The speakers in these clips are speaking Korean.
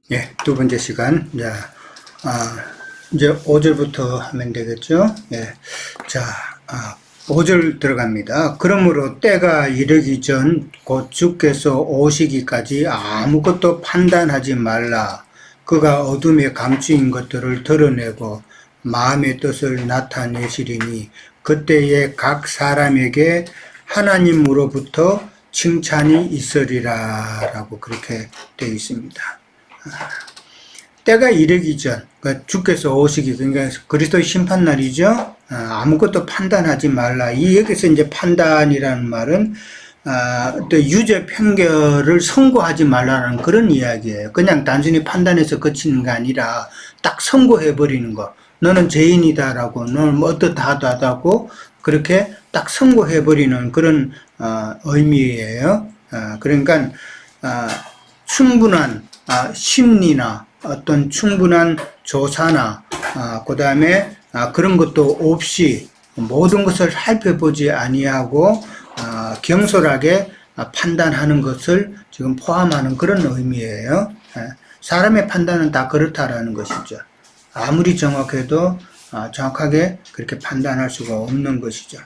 예, 두 번째 시간. 자, 이제 5절부터 하면 되겠죠? 예. 자, 5절 들어갑니다. 그러므로 때가 이르기 전 곧 주께서 오시기까지 아무것도 판단하지 말라. 그가 어둠에 감추인 것들을 드러내고 마음의 뜻을 나타내시리니 그때에 각 사람에게 하나님으로부터 칭찬이 있으리라 라고 그렇게 되어 있습니다. 때가 이르기 전, 그러니까 주께서 오시기, 그러니까 그리스도의 심판날이죠. 아무것도 판단하지 말라. 이 여기서 이제 판단이라는 말은 또 유죄 판결을 선고하지 말라는 그런 이야기예요. 그냥 단순히 판단해서 그치는 게 아니라 딱 선고해 버리는 거. 너는 죄인이다라고, 너는 뭐 어떻다하다고 그렇게 딱 선고해 버리는 그런 의미예요. 그러니까 충분한 심리나 어떤 충분한 조사나 그 다음에 그런 것도 없이 모든 것을 살펴보지 아니하고 경솔하게 판단하는 것을 지금 포함하는 그런 의미예요. 사람의 판단은 다 그렇다라는 것이죠. 아무리 정확해도 정확하게 그렇게 판단할 수가 없는 것이죠.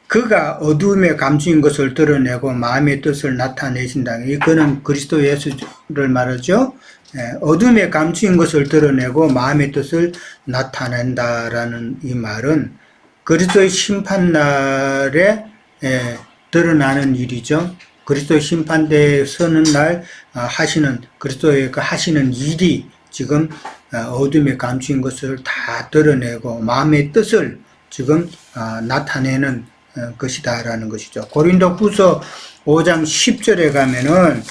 그가 어두움에 감추인 것을 드러내고 마음의 뜻을 나타내신다. 이거는 그리스도 예수를 말하죠. 어둠에 감추인 것을 드러내고 마음의 뜻을 나타낸다라는 이 말은 그리스도의 심판날에 드러나는 일이죠. 그리스도의 심판대에 서는 날 하시는 그리스도의 그 하시는 일이 지금 어둠에 감추인 것을 다 드러내고 마음의 뜻을 지금 나타내는 것이다라는 것이죠. 고린도후서 5장 10절에 가면은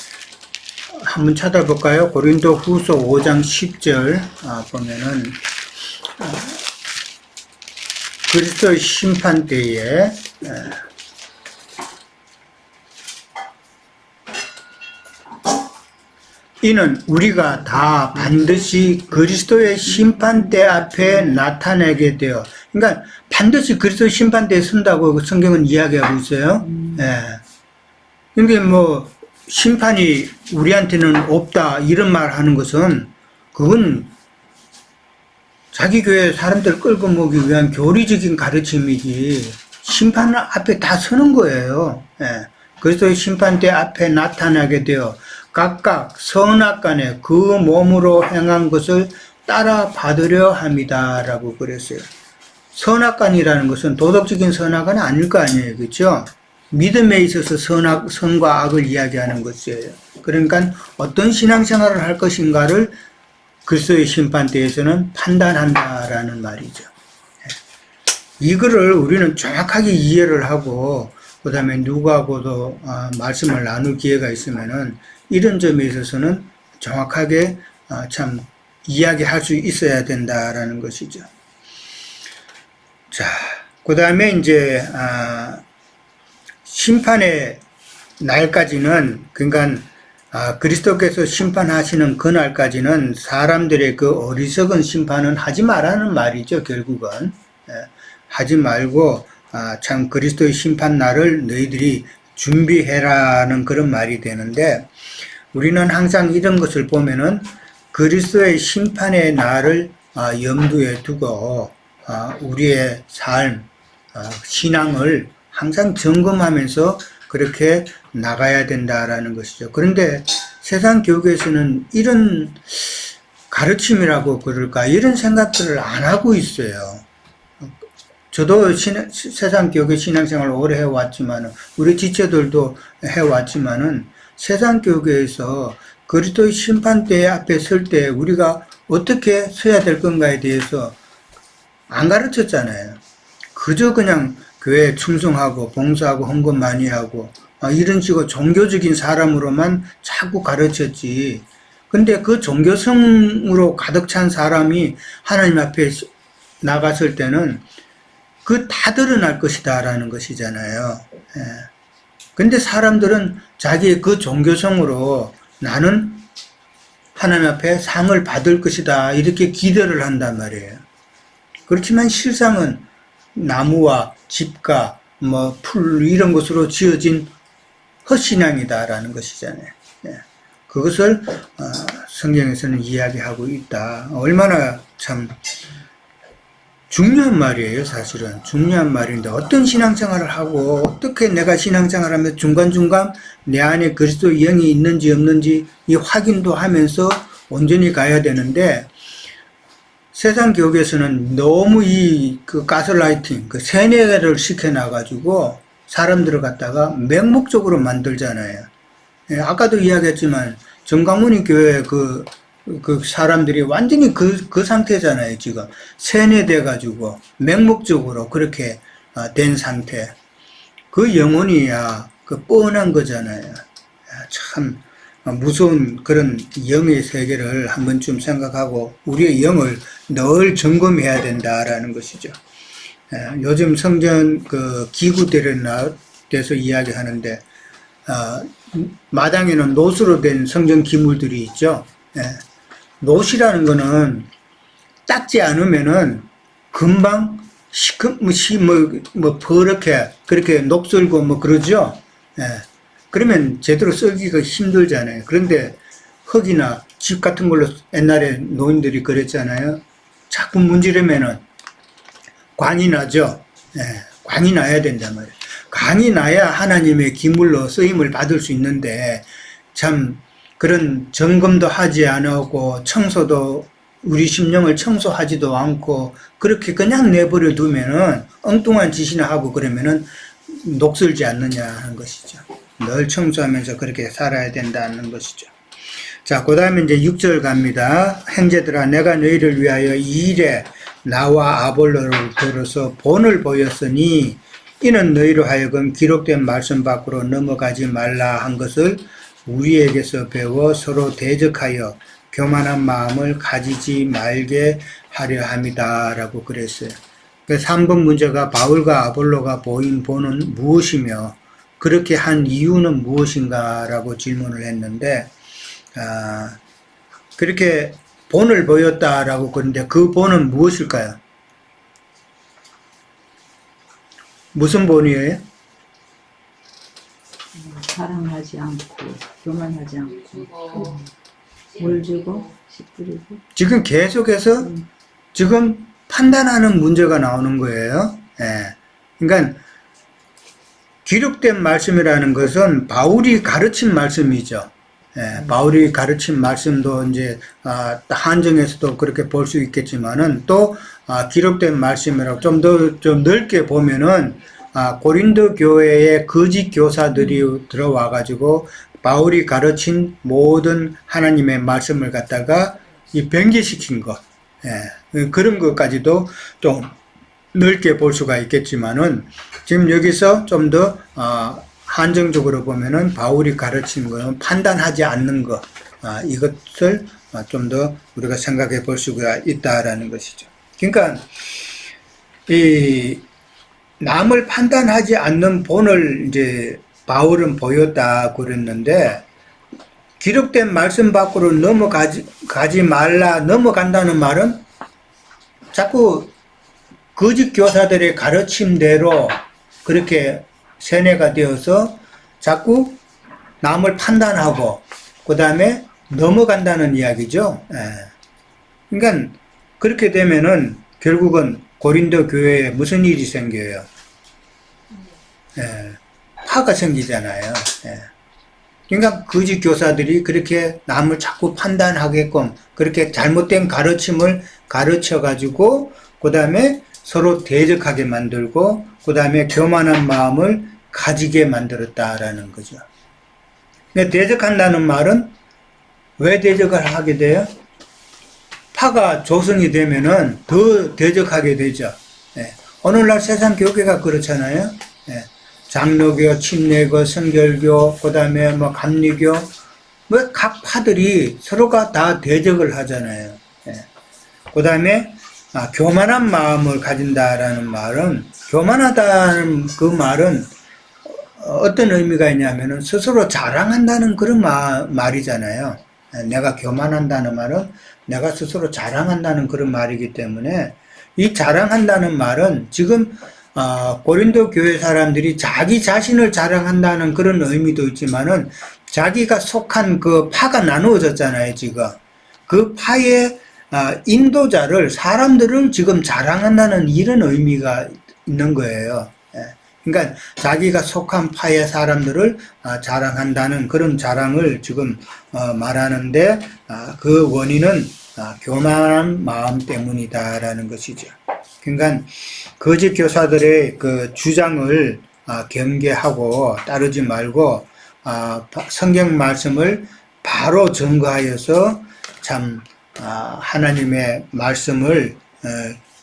한번 찾아볼까요? 고린도후서 5장 10절 보면은 그리스도의 심판 때에 이는 우리가 다 반드시 그리스도의 심판대 앞에 나타나게 되어, 그러니까 반드시 그리스도의 심판대에 선다고 성경은 이야기하고 있어요. 그러니까 뭐 심판이 우리한테는 없다 이런 말 하는 것은 그건 자기 교회 사람들 끌고 모기 위한 교리적인 가르침이지 심판 앞에 다 서는 거예요. 그리스도의 심판대 앞에 나타나게 되어 각각 선악간에 그 몸으로 행한 것을 따라 받으려 합니다라고 그랬어요. 선악간이라는 것은 도덕적인 선악은 아닐 거 아니에요, 그렇죠? 믿음에 있어서 선과 악을 이야기하는 것이에요. 그러니까 어떤 신앙생활을 할 것인가를 그리스도의 심판대에서는 판단한다라는 말이죠. 이거를 우리는 정확하게 이해를 하고 그 다음에 누구하고도 말씀을 나눌 기회가 있으면은 이런 점에 있어서는 정확하게 참 이야기할 수 있어야 된다라는 것이죠. 자, 그 다음에 이제 심판의 날까지는, 그러니까 그리스도께서 심판하시는 그날까지는 사람들의 그 어리석은 심판은 하지 말라는 말이죠. 결국은 하지 말고 참 그리스도의 심판 날을 너희들이 준비해라는 그런 말이 되는데, 우리는 항상 이런 것을 보면은 그리스도의 심판의 날을 염두에 두고 우리의 삶, 신앙을 항상 점검하면서 그렇게 나가야 된다라는 것이죠. 그런데 세상 교회에서는 이런 가르침이라고 그럴까, 이런 생각들을 안 하고 있어요. 저도 세상 교회 신앙생활을 오래 해왔지만은, 우리 지체들도 해왔지만은, 세상 교회에서 그리스도의 심판대 앞에 설 때 우리가 어떻게 서야 될 건가에 대해서 안 가르쳤잖아요. 그저 그냥 교회에 충성하고 봉사하고 헌금 많이 하고 이런 식으로 종교적인 사람으로만 자꾸 가르쳤지. 근데 그 종교성으로 가득 찬 사람이 하나님 앞에 나갔을 때는 그 다 드러날 것이다라는 것이잖아요. 근데 사람들은 자기의 그 종교성으로 나는 하나님 앞에 상을 받을 것이다 이렇게 기대를 한단 말이에요. 그렇지만 실상은 나무와 집과 풀 이런 것으로 지어진 헛신앙이다라는 것이잖아요. 그것을 성경에서는 이야기하고 있다. 얼마나 참 중요한 말이에요. 사실은 중요한 말인데 어떤 신앙생활을 하고 어떻게 내가 신앙생활을 하면 중간중간 내 안에 그리스도의 영이 있는지 없는지 이 확인도 하면서 온전히 가야 되는데, 세상 교회에서는 너무 그 가스라이팅, 그 세뇌를 시켜놔가지고 사람들을 갖다가 맹목적으로 만들잖아요. 예, 아까도 이야기했지만 정강훈이 교회 그 사람들이 완전히 그 상태잖아요. 지금 세뇌돼가지고 맹목적으로 그렇게 된 상태. 그 영혼이야 그 뻔한 거잖아요. 참 무서운 그런 영의 세계를 한 번쯤 생각하고 우리의 영을 늘 점검해야 된다라는 것이죠. 요즘 성전 그 기구들에서 이야기하는데, 마당에는 노수로 된 성전 기물들이 있죠. 노시라는 거는 닦지 않으면은 금방 버렇게 그렇게 녹슬고 뭐 그러죠. 그러면 제대로 쓰기가 힘들잖아요. 그런데 흙이나 집 같은 걸로 옛날에 노인들이 그랬잖아요. 자꾸 문지르면은 광이 나죠. 광이 나야 된단 말이에요. 광이 나야 하나님의 기물로 쓰임을 받을 수 있는데, 참 그런 점검도 하지 않고 청소도 우리 심령을 청소하지도 않고 그렇게 그냥 내버려 두면은 엉뚱한 짓이나 하고 그러면은 녹슬지 않느냐 하는 것이죠. 늘 청소하면서 그렇게 살아야 된다는 것이죠. 자, 그 다음에 이제 6절 갑니다. 형제들아, 내가 너희를 위하여 이 일에 나와 아볼로를 들어서 본을 보였으니 이는 너희로 하여금 기록된 말씀 밖으로 넘어가지 말라 한 것을 우리에게서 배워 서로 대적하여 교만한 마음을 가지지 말게 하려 함이다 라고 그랬어요. 그 3번 문제가 바울과 아볼로가 보인 본은 무엇이며 그렇게 한 이유는 무엇인가 라고 질문을 했는데, 그렇게 본을 보였다라고 그러는데 그 본은 무엇일까요? 무슨 본이에요? 사랑하지 않고 교만하지 않고 물 주고 씨 뿌리고. 지금 계속해서 지금 판단하는 문제가 나오는 거예요. 그러니까 기록된 말씀이라는 것은 바울이 가르친 말씀이죠. 바울이 가르친 말씀도 이제 한정에서도 그렇게 볼 수 있겠지만은 또 기록된 말씀이라고 좀 넓게 보면은 고린도 교회의 거짓 교사들이 들어와 가지고 바울이 가르친 모든 하나님의 말씀을 갖다가 이 변개시킨 것, 그런 것까지도 좀 넓게 볼 수가 있겠지만은 지금 여기서 좀 더 한정적으로 보면은 바울이 가르친 것은 판단하지 않는 것, 이것을 좀 더 우리가 생각해 볼 수가 있다라는 것이죠. 그러니까 이 남을 판단하지 않는 본을 이제 바울은 보였다 그랬는데, 기록된 말씀 밖으로 가지 말라, 넘어간다는 말은 자꾸 거짓 교사들의 가르침대로 그렇게 세뇌가 되어서 자꾸 남을 판단하고 그 다음에 넘어간다는 이야기죠. 그러니까 그렇게 되면은 결국은 고린도 교회에 무슨 일이 생겨요? 파가 생기잖아요. 그러니까 거짓 교사들이 그렇게 남을 자꾸 판단하게끔 그렇게 잘못된 가르침을 가르쳐 가지고 그 다음에 서로 대적하게 만들고 그 다음에 교만한 마음을 가지게 만들었다라는 거죠. 근데 대적한다는 말은 왜 대적을 하게 돼요? 파가 조성이 되면은 더 대적하게 되죠. 오늘날 세상 교계가 그렇잖아요. 장로교, 침례교, 성결교, 그 다음에 뭐 감리교, 뭐 각 파들이 서로가 다 대적을 하잖아요. 그 다음에 교만한 마음을 가진다라는 말은, 교만하다는 그 말은 어떤 의미가 있냐면은 스스로 자랑한다는 그런 말이잖아요. 내가 교만한다는 말은 내가 스스로 자랑한다는 그런 말이기 때문에, 이 자랑한다는 말은 지금 고린도 교회 사람들이 자기 자신을 자랑한다는 그런 의미도 있지만은 자기가 속한 그 파가 나누어졌잖아요, 지금. 그 파의 인도자를, 사람들을 지금 자랑한다는 이런 의미가 있는 거예요. 예. 그러니까 자기가 속한 파의 사람들을 자랑한다는 그런 자랑을 지금 말하는데, 그 원인은 교만한 마음 때문이다라는 것이죠. 그러니까 거짓 교사들의 그 주장을 경계하고 따르지 말고 성경 말씀을 바로 증거하여서 참 하나님의 말씀을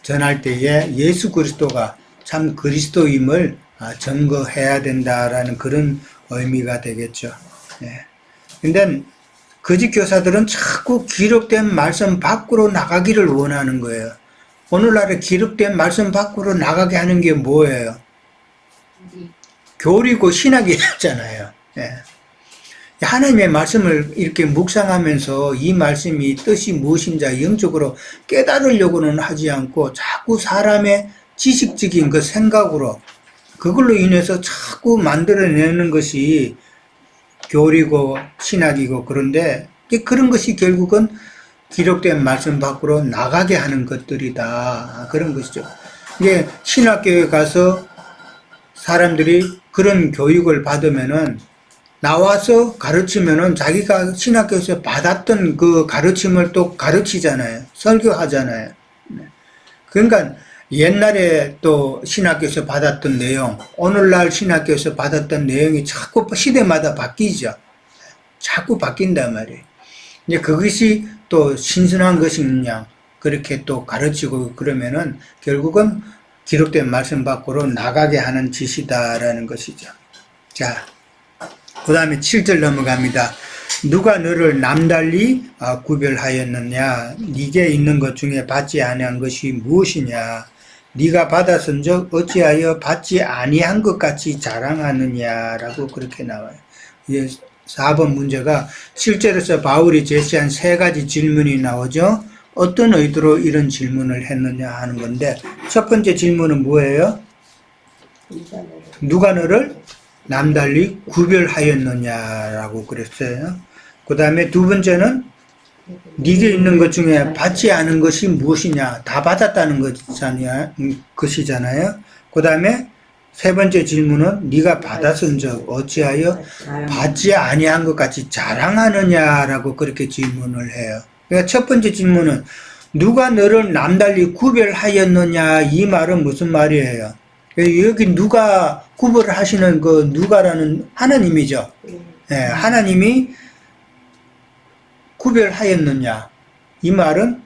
전할 때에 예수 그리스도가 참 그리스도임을 증거해야 된다라는 그런 의미가 되겠죠. 근데 거짓 교사들은 자꾸 기록된 말씀 밖으로 나가기를 원하는 거예요. 오늘날에 기록된 말씀 밖으로 나가게 하는 게 뭐예요? 교리고 신학이잖아요. 하나님의 말씀을 이렇게 묵상하면서 이 말씀이 뜻이 무엇인지 영적으로 깨달으려고는 하지 않고 자꾸 사람의 지식적인 그 생각으로 그걸로 인해서 자꾸 만들어내는 것이 교리고 신학이고 그런데 그런 것이 결국은 기록된 말씀 밖으로 나가게 하는 것들이다. 그런 것이죠. 이게 신학교에 가서 사람들이 그런 교육을 받으면은 나와서 가르치면은 자기가 신학교에서 받았던 그 가르침을 또 가르치잖아요. 설교하잖아요. 그러니까 옛날에 또 신학교에서 받았던 내용, 오늘날 신학교에서 받았던 내용이 자꾸 시대마다 바뀌죠. 자꾸 바뀐단 말이에요. 이제 그것이 또 신선한 것이냐, 그렇게 또 가르치고 그러면은 결국은 기록된 말씀 밖으로 나가게 하는 짓이다라는 것이죠. 자, 그 다음에 7절 넘어갑니다. 누가 너를 남달리 구별하였느냐? 네게 있는 것 중에 받지 아니한 것이 무엇이냐? 네가 받았은즉 어찌하여 받지 아니한 것 같이 자랑하느냐라고 그렇게 나와요. 4번 문제가 실제로서 바울이 제시한 3가지 질문이 나오죠. 어떤 의도로 이런 질문을 했느냐 하는 건데, 첫 번째 질문은 뭐예요? 누가 너를 남달리 구별하였느냐라고 그랬어요. 그 다음에 두 번째는 네게 있는 것 중에 받지 않은 것이 무엇이냐? 다 받았다는 것이잖아요. 그 다음에 세 번째 질문은 네가 받았은즉 어찌하여 받지 아니한 것 같이 자랑하느냐라고 그렇게 질문을 해요. 그러니까 첫 번째 질문은 누가 너를 남달리 구별하였느냐, 이 말은 무슨 말이에요? 여기 누가 구별을 하시는 그 누가라는 하나님이죠. 하나님이 구별하였느냐, 이 말은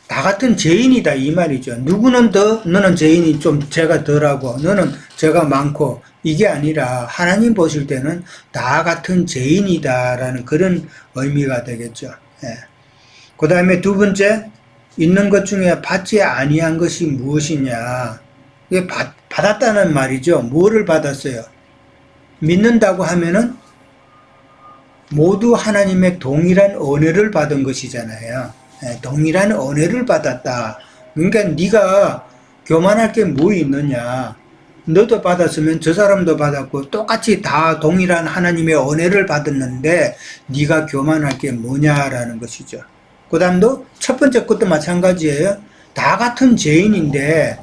다 같은 죄인이다 이 말이죠. 누구는 더, 너는 죄인이 좀 죄가 덜하고 너는 죄가 많고, 이게 아니라 하나님 보실 때는 다 같은 죄인이다라는 그런 의미가 되겠죠. 그 다음에 두 번째, 있는 것 중에 받지 아니한 것이 무엇이냐. 이게 받았다는 말이죠. 뭐를 받았어요? 믿는다고 하면은 모두 하나님의 동일한 은혜를 받은 것이잖아요. 동일한 은혜를 받았다. 그러니까 네가 교만할 게 뭐 있느냐. 너도 받았으면 저 사람도 받았고 똑같이 다 동일한 하나님의 은혜를 받았는데 네가 교만할 게 뭐냐라는 것이죠. 그 다음도 첫 번째 것도 마찬가지예요. 다 같은 죄인인데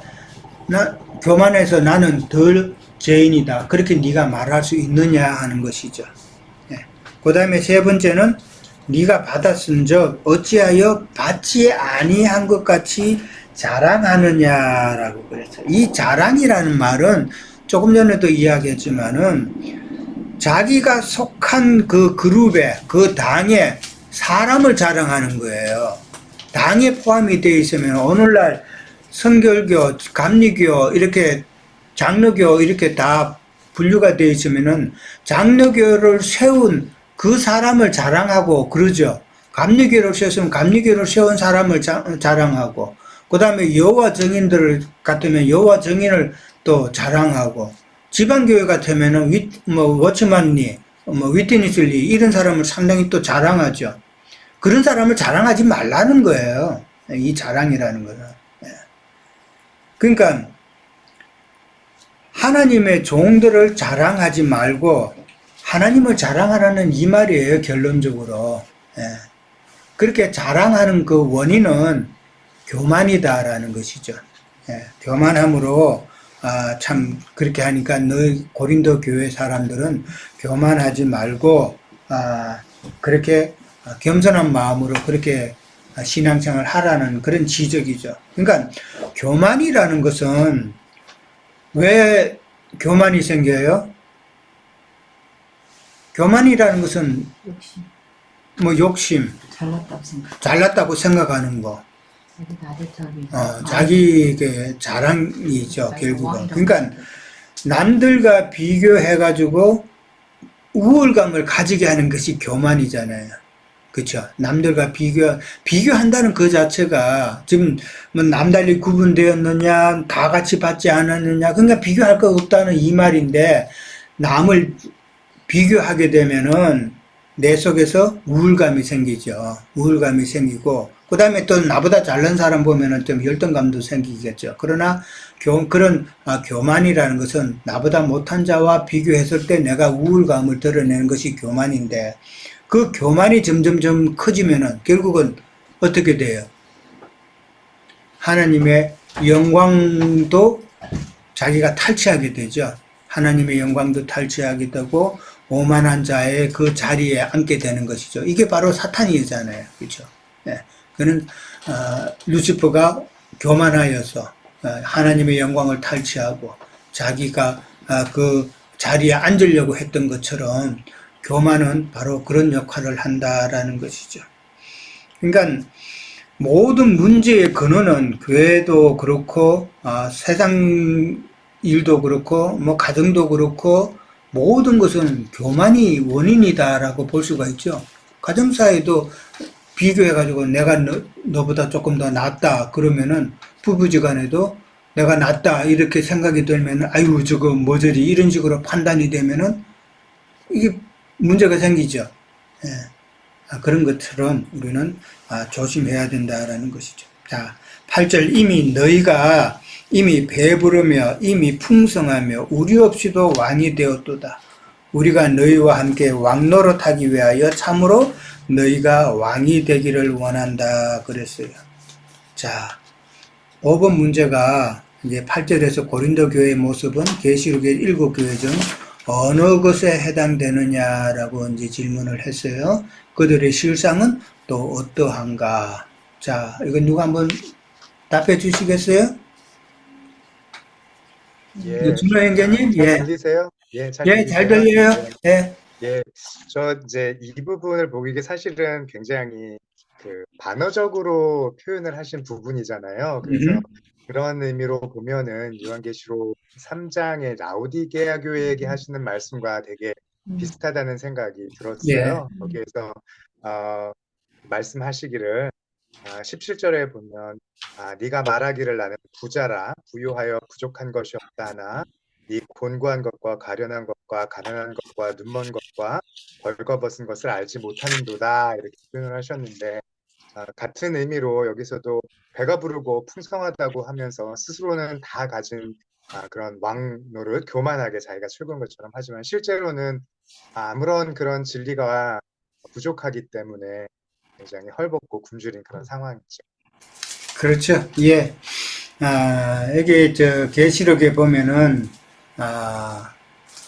교만해서 나는 덜 죄인이다, 그렇게 네가 말할 수 있느냐 하는 것이죠. 그 다음에 세 번째는 네가 받았은즉 어찌하여 받지 아니한 것 같이 자랑하느냐라고 그랬어요. 이 자랑이라는 말은 조금 전에도 이야기했지만은 자기가 속한 그 그룹에, 그 당에 사람을 자랑하는 거예요. 당에 포함이 되어 있으면 오늘날 성결교, 감리교, 이렇게 장로교 이렇게 다 분류가 되어 있으면은 장로교를 세운 그 사람을 자랑하고 그러죠. 감리교를 세웠으면 감리교를 세운 사람을 자랑하고, 그 다음에 여호와 증인들 같으면 여호와 증인을 또 자랑하고, 지방교회 같으면은 워치만리, 위트니슬리 이런 사람을 상당히 또 자랑하죠. 그런 사람을 자랑하지 말라는 거예요. 이 자랑이라는 거는. 그러니까 하나님의 종들을 자랑하지 말고 하나님을 자랑하라는 이 말이에요, 결론적으로. 예. 그렇게 자랑하는 그 원인은 교만이다라는 것이죠. 예. 교만함으로, 참, 그렇게 하니까 너희 고린도 교회 사람들은 교만하지 말고, 그렇게 겸손한 마음으로 그렇게 신앙생활 하라는 그런 지적이죠. 그러니까 교만이라는 것은 왜 교만이 생겨요? 교만이라는 것은 욕심. 뭐 욕심, 잘났다고 생각. 잘났다고 생각하는 거, 자기 나를 자기. 자기의 자랑이죠, 결국은. 왕이라고 그러니까 생각해. 남들과 비교해가지고 우월감을 가지게 하는 것이 교만이잖아요. 그쵸? 남들과 비교한다는 그 자체가 지금 뭐 남달리 구분되었느냐, 다 같이 받지 않았느냐, 그러니까 비교할 거 없다는 이 말인데, 남을 비교하게 되면은 내 속에서 우울감이 생기죠. 우울감이 생기고, 그 다음에 또 나보다 잘난 사람 보면은 좀 열등감도 생기겠죠. 그러나 그런 교만이라는 것은 나보다 못한 자와 비교했을 때 내가 우울감을 드러내는 것이 교만인데, 그 교만이 점점점 커지면은 결국은 어떻게 돼요? 하나님의 영광도 자기가 탈취하게 되죠. 하나님의 영광도 탈취하게 되고 오만한 자의 그 자리에 앉게 되는 것이죠. 이게 바로 사탄이잖아요. 그렇죠? 네. 그는 루시퍼가 교만하여서 하나님의 영광을 탈취하고 자기가 그 자리에 앉으려고 했던 것처럼 교만은 바로 그런 역할을 한다라는 것이죠. 그러니까 모든 문제의 근원은 교회도 그렇고 세상 일도 그렇고 뭐 가정도 그렇고 모든 것은 교만이 원인이다라고 볼 수가 있죠. 가정사에도 비교해가지고 내가 너보다 조금 더 낫다 그러면은 부부지간에도 내가 낫다 이렇게 생각이 들면은 아유 저거 뭐저리 이런 식으로 판단이 되면은 이게 문제가 생기죠. 예. 그런 것처럼 우리는 조심해야 된다라는 것이죠. 자, 8절 너희가 이미 배부르며 이미 풍성하며 우리 없이도 왕이 되었도다. 우리가 너희와 함께 왕노릇하기 위하여 참으로 너희가 왕이 되기를 원한다 그랬어요. 자, 5번 문제가 이제 8절에서 고린도 교회의 모습은 계시록의 7교회 중 어느 것에 해당되느냐라고 이제 질문을 했어요. 그들의 실상은 또 어떠한가? 자, 이건 누가 한번 답해 주시겠어요? 예, 준호 형제님? 잘 예. 들리세요? 예, 잘 예, 잘 들리세요? 들려요. 예. 예, 저 이제 이 부분을 보기에 사실은 굉장히 그 반어적으로 표현을 하신 부분이잖아요. 그래서 그런 의미로 보면은 요한계시록 3장의 라오디게아 교회에게 하시는 말씀과 되게 비슷하다는 생각이 예. 들었어요. 거기에서 말씀하시기를 17절에 보면 네가 말하기를 나는 부자라 부유하여 부족한 것이 없다 하나 네 곤고한 것과 가련한 것과 가난한 것과 눈먼 것과 벌거벗은 것을 알지 못하는도다 이렇게 표현을 하셨는데 같은 의미로 여기서도 배가 부르고 풍성하다고 하면서 스스로는 다 가진 그런 왕 노릇 교만하게 자기가 최고인 것처럼 하지만 실제로는 아무런 그런 진리가 부족하기 때문에 굉장히 헐벗고 굶주린 그런 상황이죠. 그렇죠. 예. 여기 계시록에 보면은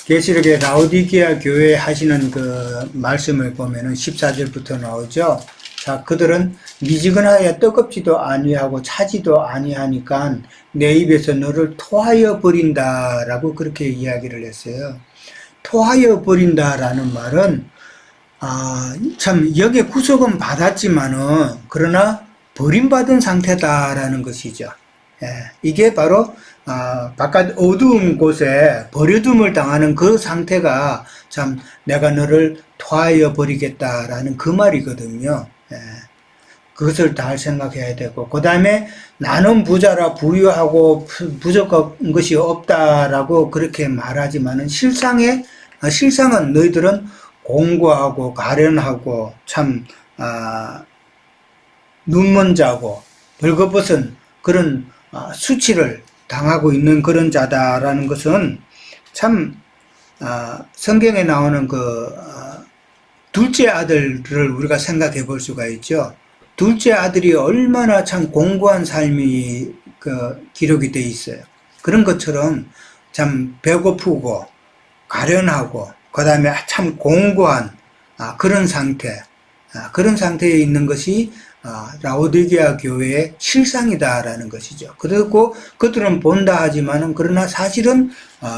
계시록의 라오디게아 교회 하시는 그 말씀을 보면은 14절부터 나오죠. 자, 그들은 미지근하여 뜨겁지도 아니하고 차지도 아니하니까 내 입에서 너를 토하여 버린다라고 그렇게 이야기를 했어요. 토하여 버린다라는 말은 참 여기에 구속은 받았지만은 그러나 버림받은 상태다라는 것이죠. 예, 이게 바로 바깥 어두운 곳에 버려둠을 당하는 그 상태가 참 내가 너를 토하여 버리겠다라는 그 말이거든요. 예, 그것을 잘 생각해야 되고 그 다음에 나는 부자라 부유하고 부족한 것이 없다라고 그렇게 말하지만은 실상은 너희들은 공고하고 가련하고 참 눈먼 자고 벌거벗은 그런 수치를 당하고 있는 그런 자다라는 것은 참 성경에 나오는 둘째 아들을 우리가 생각해 볼 수가 있죠. 둘째 아들이 얼마나 참 공고한 삶이 기록이 돼 있어요. 그런 것처럼 참 배고프고 가련하고 그 다음에 참 공고한 그런 그런 상태에 있는 것이 라오디게아 교회의 실상이다라는 것이죠. 그리고 그들은 본다 하지만은 그러나 사실은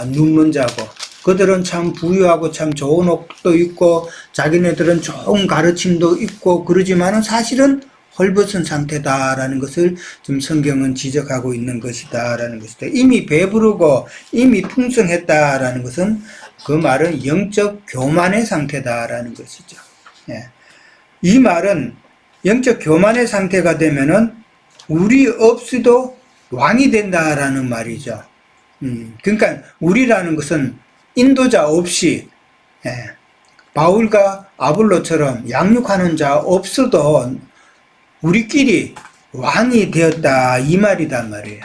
눈먼 자고 그들은 참 부유하고 참 좋은 옷도 있고 자기네들은 좋은 가르침도 있고 그러지만은 사실은 헐벗은 상태다라는 것을 좀 성경은 지적하고 있는 것이다라는 것이다. 이미 배부르고 이미 풍성했다라는 것은 그 말은 영적 교만의 상태다라는 것이죠. 예. 이 말은 영적 교만의 상태가 되면은 우리 없이도 왕이 된다라는 말이죠. 그러니까 우리라는 것은 인도자 없이 바울과 아볼로처럼 양육하는 자 없어도 우리끼리 왕이 되었다 이 말이단 말이에요.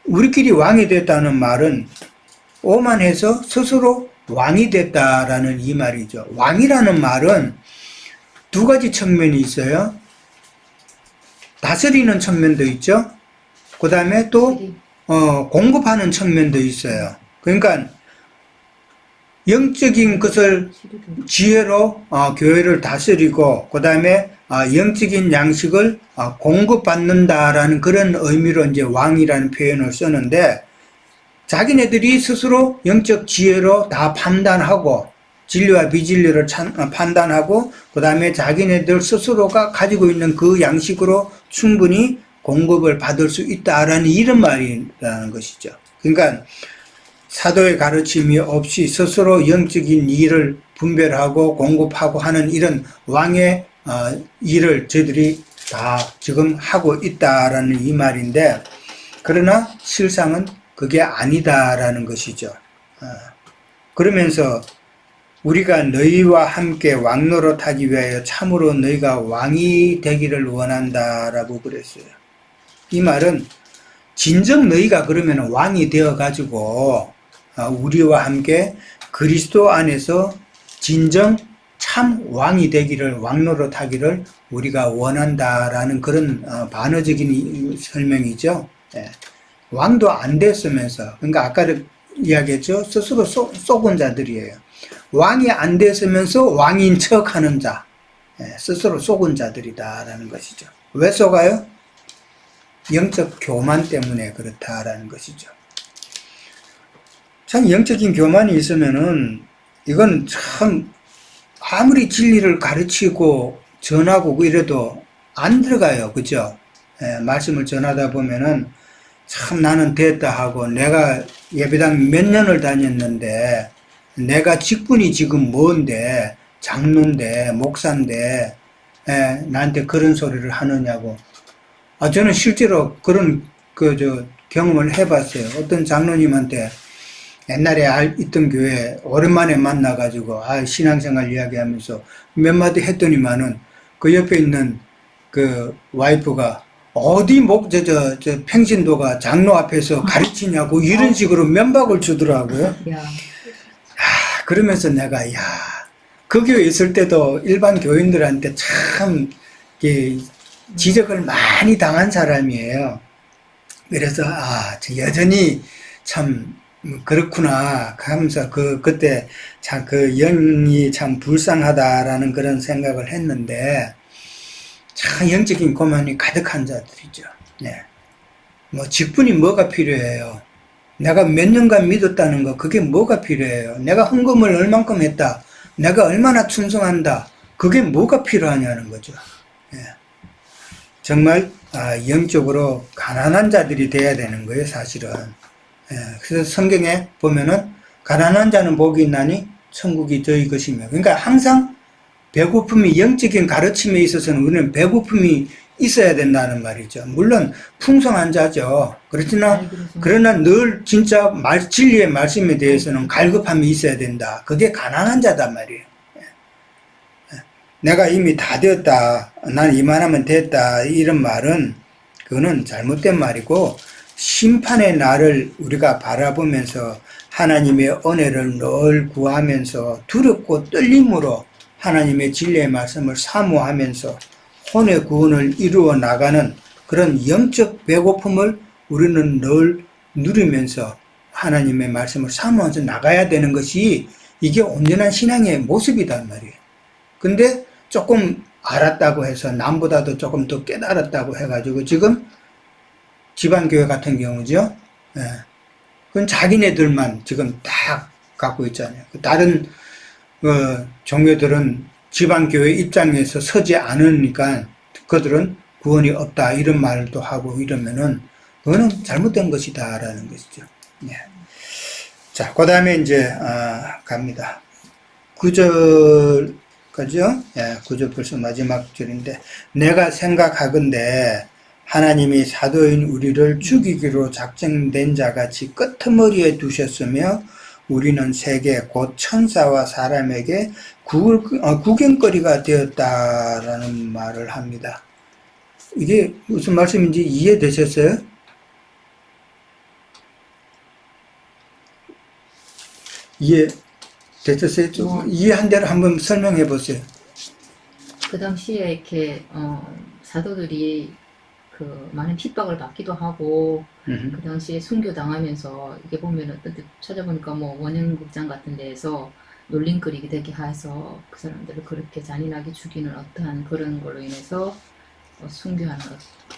우리끼리 왕이 됐다는 말은 오만해서 스스로 왕이 됐다라는 이 말이죠. 왕이라는 말은 두 가지 측면이 있어요. 다스리는 측면도 있죠. 그 다음에 또 공급하는 측면도 있어요. 그러니까 영적인 것을 지혜로 교회를 다스리고 그 다음에 영적인 양식을 공급받는다라는 그런 의미로 이제 왕이라는 표현을 쓰는데 자기네들이 스스로 영적 지혜로 다 판단하고 진리와 비진리를 판단하고 그 다음에 자기네들 스스로가 가지고 있는 그 양식으로 충분히 공급을 받을 수 있다라는 이런 말이라는 것이죠. 그러니까 사도의 가르침이 없이 스스로 영적인 일을 분별하고 공급하고 하는 이런 왕의 일을 저희들이 다 지금 하고 있다라는 이 말인데 그러나 실상은 그게 아니다라는 것이죠. 그러면서 우리가 너희와 함께 왕노릇하기 위하여 참으로 너희가 왕이 되기를 원한다라고 그랬어요. 이 말은 진정 너희가 그러면 왕이 되어가지고 우리와 함께 그리스도 안에서 진정 참 왕이 되기를 왕노릇하기를 우리가 원한다라는 그런 반어적인 설명이죠. 왕도 안 됐으면서 그러니까 아까도 이야기했죠. 스스로 속은 자들이에요. 왕이 안 됐으면서 왕인 척하는 자, 스스로 속은 자들이다라는 것이죠. 왜 속아요? 영적 교만 때문에 그렇다라는 것이죠. 참 영적인 교만이 있으면은 이건 참 아무리 진리를 가르치고 전하고 이래도 안 들어가요. 그죠? 말씀을 전하다 보면은 참 나는 됐다 하고 내가 예배당 몇 년을 다녔는데 내가 직분이 지금 뭔데 장로인데 목사인데 나한테 그런 소리를 하느냐고. 저는 실제로 그런 경험을 해봤어요. 어떤 장로님한테 옛날에 있던 교회 오랜만에 만나가지고 신앙생활 이야기하면서 몇 마디 했더니만은 그 옆에 있는 그 와이프가 어디 평신도가 장로 앞에서 가르치냐고 이런 식으로 면박을 주더라고요. 그러면서 내가 그 교회에 있을 때도 일반 교인들한테 참 지적을 많이 당한 사람이에요. 그래서 여전히 참 그렇구나 하면서 그때 참 그 영이 참 불쌍하다라는 그런 생각을 했는데 참 영적인 고만이 가득한 자들이죠. 뭐 직분이 뭐가 필요해요? 내가 몇 년간 믿었다는 거 그게 뭐가 필요해요? 내가 헌금을 얼만큼 했다. 내가 얼마나 충성한다. 그게 뭐가 필요하냐는 거죠. 정말 영적으로 가난한 자들이 돼야 되는 거예요, 사실은. 그래서 성경에 보면은 가난한 자는 복이 있나니 천국이 저희 것이며. 그러니까 항상 배고픔이 영적인 가르침에 있어서는 우리는 배고픔이 있어야 된다는 말이죠. 물론 풍성한 자죠. 그러나 늘 진짜 진리의 말씀에 대해서는 갈급함이 있어야 된다. 그게 가난한 자단 말이에요. 내가 이미 다 되었다. 난 이만하면 됐다. 이런 말은 그거는 잘못된 말이고 심판의 날을 우리가 바라보면서 하나님의 은혜를 늘 구하면서 두렵고 떨림으로 하나님의 진리의 말씀을 사모하면서 혼의 구원을 이루어 나가는 그런 영적 배고픔을 우리는 늘 누리면서 하나님의 말씀을 사모하면서 나가야 되는 것이 이게 온전한 신앙의 모습이단 말이에요. 근데 조금 알았다고 해서 남보다도 조금 더 깨달았다고 해가지고 지금 지방교회 같은 경우죠. 예. 그건 자기네들만 지금 딱 갖고 있잖아요. 다른 종교들은 지방교회 입장에서 서지 않으니까 그들은 구원이 없다 이런 말도 하고 이러면은 그거는 잘못된 것이다라는 것이죠. 예. 자, 그 다음에 이제 갑니다. 9절까지요. 예, 9절 벌써 마지막 절인데 내가 생각하건대 하나님이 사도인 우리를 죽이기로 작정된 자같이 끄트머리에 두셨으며 우리는 세계 곧 천사와 사람에게 구경거리가 되었다라는 말을 합니다. 이게 무슨 말씀인지 이해되셨어요? 이해되셨어요? 좀 이해한 대로 한번 설명해 보세요. 그 당시에 이렇게 사도들이 그 많은 핍박을 받기도 하고 그 당시에 순교 당하면서 이게 보면은 찾아보니까 뭐 원형극장 같은 데에서 놀림거리게 되게 해서 그 사람들을 그렇게 잔인하게 죽이는 어떠한 그런 걸로 인해서 순교하는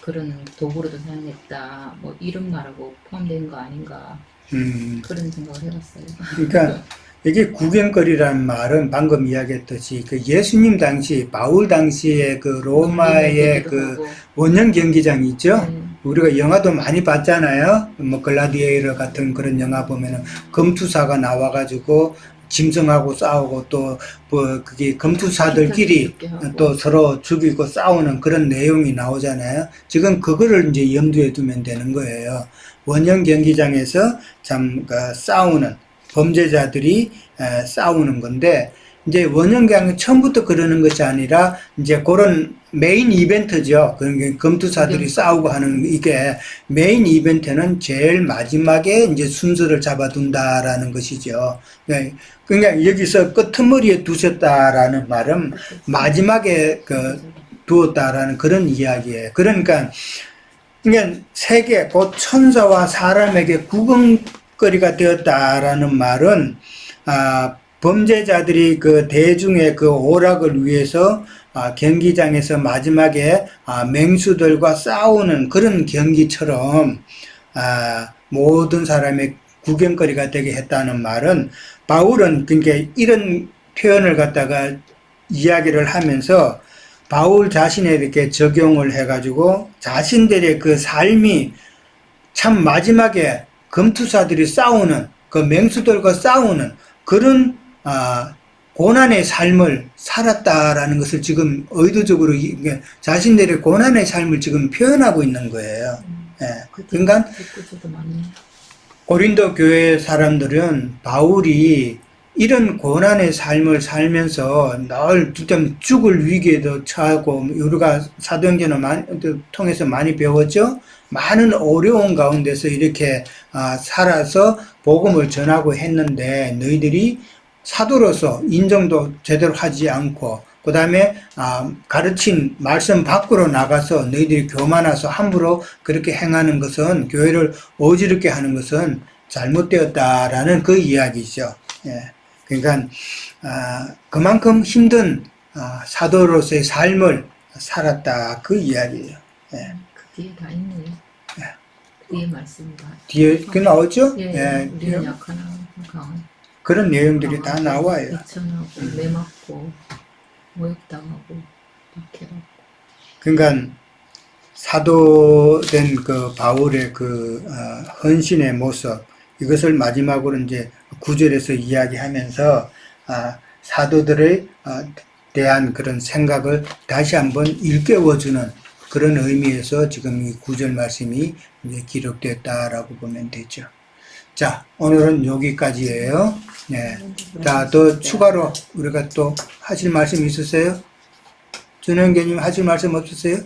그런 도구로도 사용했다 뭐 이런 말하고 포함된 거 아닌가 그런 생각을 해봤어요. 그러니까 이게 구경거리라는 말은 방금 이야기했듯이 그 예수님 당시 바울 당시에 그 로마의 그 원형 경기장 있죠. 우리가 영화도 많이 봤잖아요. 뭐 글라디에이터 같은 그런 영화 보면은 검투사가 나와가지고 짐승하고 싸우고 또 뭐 그게 검투사들끼리 또 서로 죽이고 싸우는 그런 내용이 나오잖아요. 지금 그거를 이제 염두에 두면 되는 거예요. 원형 경기장에서 참 싸우는 범죄자들이 싸우는 건데 이제 원형경 처음부터 그러는 것이 아니라 이제 그런 메인 이벤트죠. 그러니까 검투사들이 싸우고 하는 이게 메인 이벤트는 제일 마지막에 이제 순서를 잡아둔다라는 것이죠. 그러니까 여기서 끄트머리에 두셨다라는 말은 마지막에 두었다라는 그런 이야기예요. 그러니까 세계 곧 천사와 사람에게 구경거리가 되었다라는 말은 범죄자들이 그 대중의 그 오락을 위해서 경기장에서 마지막에 맹수들과 싸우는 그런 경기처럼 모든 사람의 구경거리가 되게 했다는 말은 바울은 그러니까 이런 표현을 갖다가 이야기를 하면서 바울 자신에게 적용을 해가지고 자신들의 그 삶이 참 마지막에 검투사들이 싸우는 그 맹수들과 싸우는 그런 고난의 삶을 살았다라는 것을 지금 의도적으로 자신들의 고난의 삶을 지금 표현하고 있는 거예요. 예. 그러니까 고린도 교회 사람들은 바울이 이런 고난의 삶을 살면서 늘 좀 죽을 위기에도 처하고 우리가 사도행전을 통해서 많이 배웠죠. 많은 어려운 가운데서 이렇게 살아서 복음을 전하고 했는데 너희들이 사도로서 인정도 제대로 하지 않고 그 다음에 가르친 말씀 밖으로 나가서 너희들이 교만해서 함부로 그렇게 행하는 것은 교회를 어지럽게 하는 것은 잘못되었다라는 그 이야기죠. 예. 그러니까 그만큼 힘든 사도로서의 삶을 살았다 그 이야기예요. 예. 그 뒤에 다 있네요. 예. 뒤에 말씀이 뒤에 그 나오죠? 예, 예. 우리는 약하나 강한 그런 내용들이 다 나와요. 비천하고 매맞고 모욕당하고 박해받고. 그러니까 사도된 그 바울의 그 헌신의 모습 이것을 마지막으로 이제 9절에서 이야기하면서 사도들의 대한 그런 생각을 다시 한번 일깨워주는 그런 의미에서 지금 이 9절 말씀이 이제 기록됐다라고 보면 되죠. 자, 오늘은 여기까지예요. 네. 자, 또 추가로 우리가 또 하실 말씀 있으세요? 준영교님 하실 말씀 없으세요?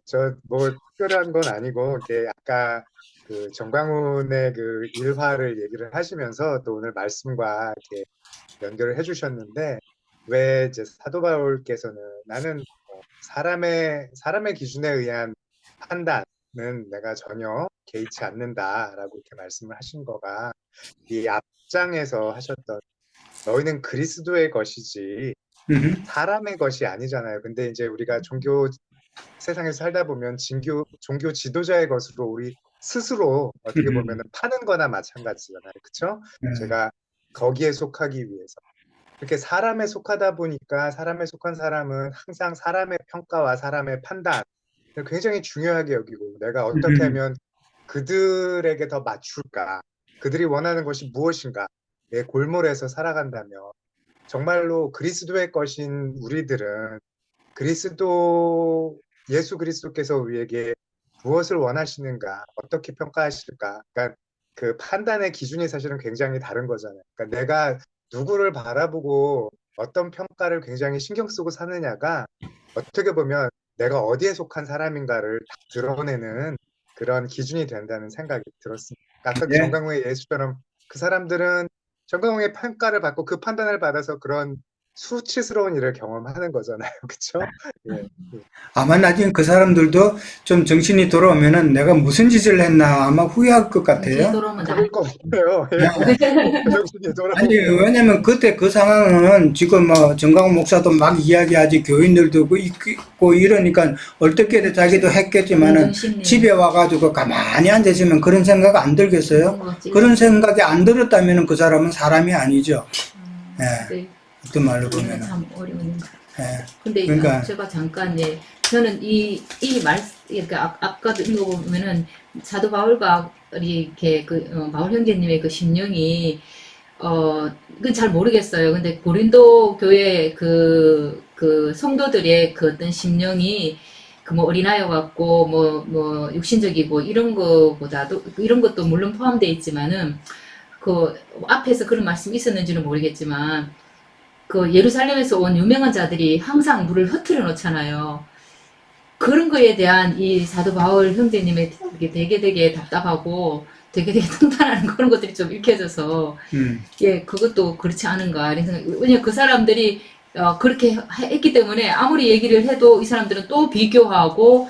저 뭐 특별한 건 아니고 이게 아까 그 정광훈의 그 일화를 얘기를 하시면서 또 오늘 말씀과 이렇게 연결을 해주셨는데 왜 이제 사도 바울께서는 나는 사람의 기준에 의한 판단은 내가 전혀 개의치 않는다라고 이렇게 말씀을 하신 거가 이 앞장에서 하셨던 너희는 그리스도의 것이지 사람의 것이 아니잖아요. 근데 이제 우리가 세상에서 살다 보면 종교 지도자의 것으로 우리 스스로 어떻게 보면 파는 거나 마찬가지잖아요. 그렇죠? 제가 거기에 속하기 위해서. 이렇게 사람에 속하다 보니까 사람에 속한 사람은 항상 사람의 평가와 사람의 판단을 굉장히 중요하게 여기고 내가 어떻게 하면 그들에게 더 맞출까? 그들이 원하는 것이 무엇인가? 내 골몰에서 살아간다면 정말로 그리스도의 것인 우리들은 예수 그리스도께서 우리에게 무엇을 원하시는가, 어떻게 평가하실까? 그러니까 그 판단의 기준이 사실은 굉장히 다른 거잖아요. 그러니까 내가 누구를 바라보고 어떤 평가를 굉장히 신경 쓰고 사느냐가 어떻게 보면 내가 어디에 속한 사람인가를 딱 드러내는 그런 기준이 된다는 생각이 들었습니다. 아까 그 예. 정강호의 예수처럼 그 사람들은 정강호의 평가를 받고 그 판단을 받아서 그런 수치스러운 일을 경험하는 거잖아요. 그렇죠? 예. 아마 나중에 그 사람들도 좀 정신이 돌아오면은 내가 무슨 짓을 했나 아마 후회할 것 같아요. 돌아오면 그럴 것 같아요. 예. 정신이 돌아오고. 아니, 왜냐면 그때 그 상황은 지금 뭐 정강훈 목사도 막 이야기하지 교인들도 있고 이러니까 얼떨결에 자기도 했겠지만은 집에 와가지고 가만히 앉아있으면 그런 생각 안 들겠어요? 그런 생각이 안 들었다면 그 사람은 사람이 아니죠. 예. 네. 어떤 말로 보면은. 참 어려운. 예. 근데 그러니까 제가 잠깐 저는 그러니까 아까도 읽어보면은 사도 바울과 이렇게 바울 형제님의 그 심령이 그건 잘 모르겠어요. 근데 고린도 교회 그 성도들의 그 어떤 심령이 그 뭐 어린아이와 같고 뭐 육신적이고 이런 거보다도 이런 것도 물론 포함되어 있지만은 그 앞에서 그런 말씀이 있었는지는 모르겠지만 그 예루살렘에서 온 유명한 자들이 항상 물을 흐트려 놓잖아요. 그런 거에 대한 이 사도 바울 형제님의 되게 답답하고 되게 통탄하는 그런 것들이 좀 읽혀져서 예, 그것도 그렇지 않은가 이런 생각. 왜냐면 그 사람들이 그렇게 했기 때문에 아무리 얘기를 해도 이 사람들은 또 비교하고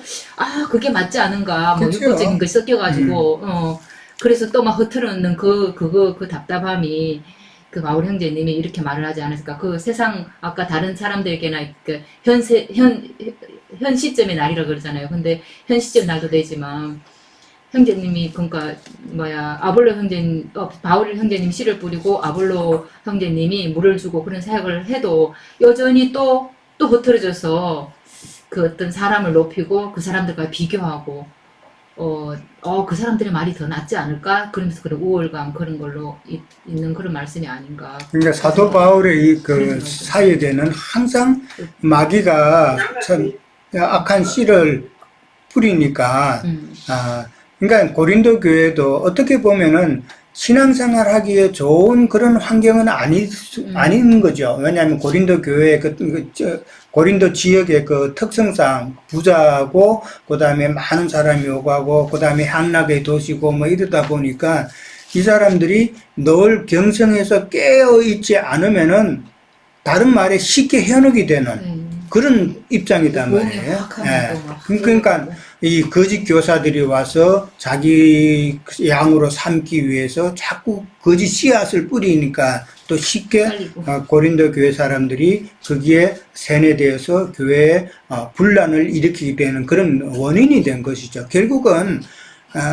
그게 맞지 않은가 뭐 그쵸. 육구적인 거 섞여가지고 그래서 또 막 흐트러 놓는 그 답답함이 그 바울 형제님이 이렇게 말을 하지 않았을까. 그 세상 아까 다른 사람들에게나 그 현 시점의 날이라 그러잖아요. 근데 현 시점 날도 되지만 형제님이 그러니까 바울 형제님 씨를 뿌리고 아볼로 형제님이 물을 주고 그런 사역을 해도 여전히 또 흐트러져서 그 어떤 사람을 높이고 그 사람들과 비교하고 그 사람들의 말이 더 낫지 않을까? 그러면서 그런 우월감 그런 걸로 있는 그런 말씀이 아닌가. 그러니까 사도 바울의 그 사역에는 항상 마귀가 참 악한 씨를 뿌리니까, 그러니까 고린도 교회도 어떻게 보면은 신앙생활 하기에 좋은 그런 환경은 아닌 거죠. 왜냐하면 고린도 교회 고린도 지역의 그 특성상 부자고, 그 다음에 많은 사람이 오고 하고, 그 다음에 향락의 도시고 뭐 이러다 보니까 이 사람들이 늘 경성에서 깨어있지 않으면은 다른 말에 쉽게 현혹이 되는 그런 입장이단 말이에요. 예. 그러니까 이 거짓 교사들이 와서 자기 양으로 삼기 위해서 자꾸 거짓 씨앗을 뿌리니까 또 쉽게 고린도 교회 사람들이 거기에 세뇌되어서 교회에 분란을 일으키게 되는 그런 원인이 된 것이죠. 결국은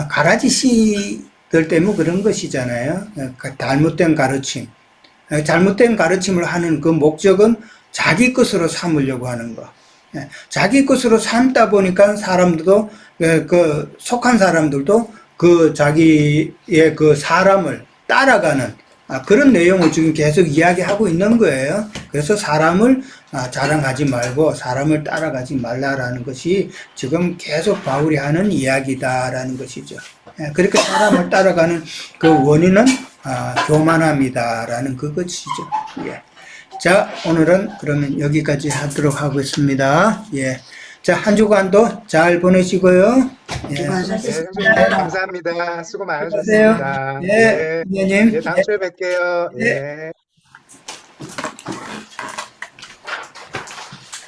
가라지 씨들 때문에 그런 것이잖아요. 잘못된 가르침. 잘못된 가르침을 하는 그 목적은 자기 것으로 삼으려고 하는 거. 자기 것으로 삼다 보니까 사람들도, 속한 사람들도 그 자기의 그 사람을 따라가는 그런 내용을 지금 계속 이야기하고 있는 거예요. 그래서 사람을 자랑하지 말고 사람을 따라가지 말라라는 것이 지금 계속 바울이 하는 이야기다라는 것이죠. 그렇게 사람을 따라가는 그 원인은 교만함이다라는 그것이죠. 예. 자, 오늘은 그러면 여기까지 하도록 하겠습니다. 예. 자, 한 주간도 잘 보내시고요. 예, 네, 수고하셨습니다. 형수님 감사합니다. 수고 수고하세요. 많으셨습니다. 예, 예, 선생님. 예, 다음 주에 뵐게요. 예. 예.